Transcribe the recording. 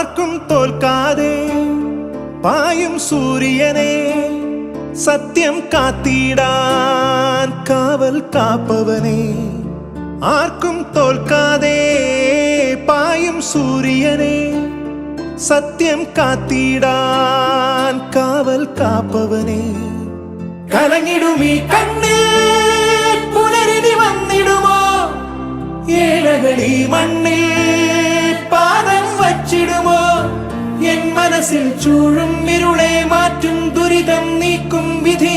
ആർക്കും തോൽക്കാതെ പായും സൂര്യനെ സത്യം കാത്തിടാൻ കാവൽ കാപ്പവനെ ആർക്കും തോൽക്കാതെ പായും സൂര്യനെ സത്യം കാത്തിടാൻ കാവൽ കാപ്പവനെ കലങ്ങിടുമീ കണ്ണിൽ പുനരിനി വന്നിടുമോ ഏഴകളി മണ്ണിൽ പാദം വച്ചിടുമോ എൻ മനസ്സിൽ ചൂഴും ഇരുളെ മാറ്റും ദുരിതം നീക്കും വിധി